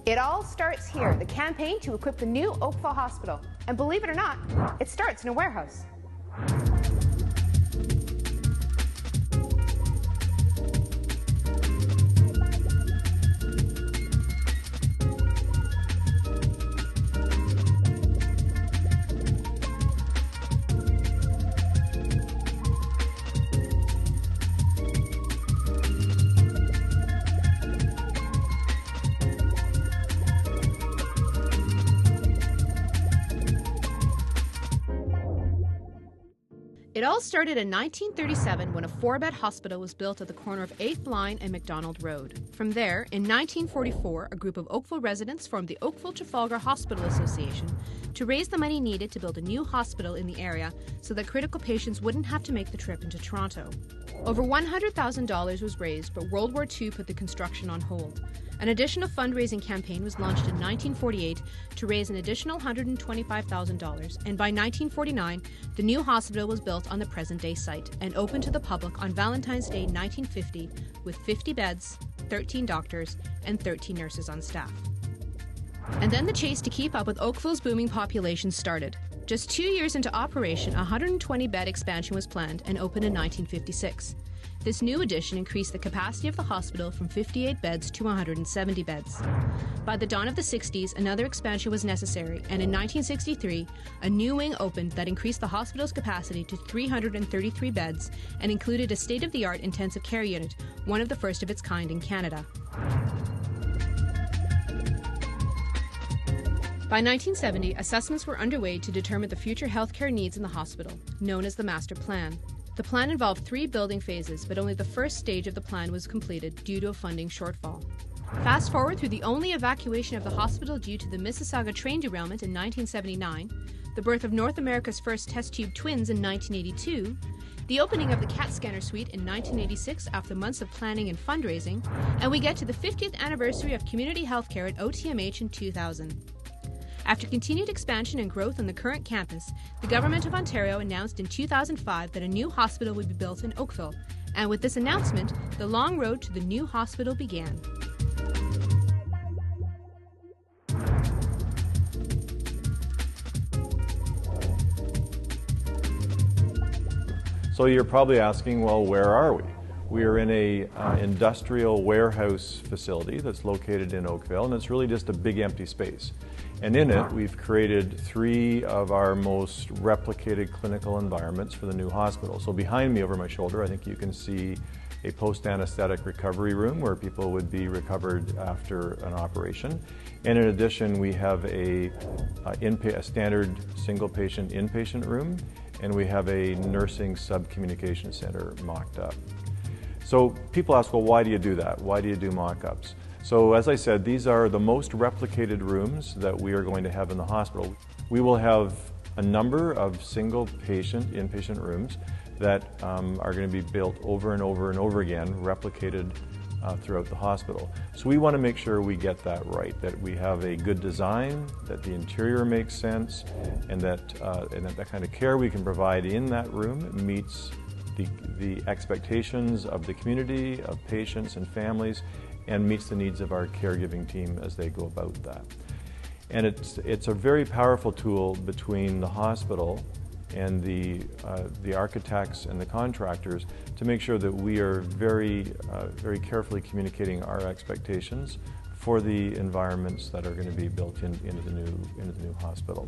It all starts here, the campaign to equip the new Oakville Hospital. And believe it or not, it starts in a warehouse. It all started in 1937 when a 4-bed hospital was built at the corner of 8th Line and MacDonald Road. From there, in 1944, a group of Oakville residents formed the Oakville-Trafalgar Hospital Association to raise the money needed to build a new hospital in the area so that critical patients wouldn't have to make the trip into Toronto. Over $100,000 was raised, but World War II put the construction on hold. An additional fundraising campaign was launched in 1948 to raise an additional $125,000, and by 1949, the new hospital was built on the present-day site and opened to the public on Valentine's Day 1950 with 50 beds, 13 doctors, and 13 nurses on staff. And then the chase to keep up with Oakville's booming population started. Just 2 years into operation, a 120-bed expansion was planned and opened in 1956. This new addition increased the capacity of the hospital from 58 beds to 170 beds. By the dawn of the 60s, another expansion was necessary, and in 1963, a new wing opened that increased the hospital's capacity to 333 beds and included a state-of-the-art intensive care unit, one of the first of its kind in Canada. By 1970, assessments were underway to determine the future healthcare needs in the hospital, known as the Master Plan. The plan involved 3 building phases, but only the first stage of the plan was completed due to a funding shortfall. Fast forward through the only evacuation of the hospital due to the Mississauga train derailment in 1979, the birth of North America's first test tube twins in 1982, the opening of the CAT scanner suite in 1986 after months of planning and fundraising, and we get to the 50th anniversary of community healthcare at OTMH in 2000. After continued expansion and growth on the current campus, the Government of Ontario announced in 2005 that a new hospital would be built in Oakville, and with this announcement, the long road to the new hospital began. So you're probably asking, well, where are we? We are in a industrial warehouse facility that's located in Oakville, and it's really just a big empty space. And in it, we've created 3 of our most replicated clinical environments for the new hospital. So behind me over my shoulder, I think you can see a post-anesthetic recovery room where people would be recovered after an operation. And in addition, we have a standard single-patient inpatient room, and we have a nursing sub-communication center mocked up. So people ask, well, why do you do that? Why do you do mock-ups? So as I said, these are the most replicated rooms that we are going to have in the hospital. We will have a number of single patient inpatient rooms that are going to be built over and over and over again, replicated throughout the hospital. So we want to make sure we get that right, that we have a good design, that the interior makes sense, and that that kind of care we can provide in that room meets the expectations of the community, of patients and families, and meets the needs of our caregiving team as they go about that. And it's a very powerful tool between the hospital and the architects and the contractors to make sure that we are very carefully communicating our expectations for the environments that are going to be built into the new hospital.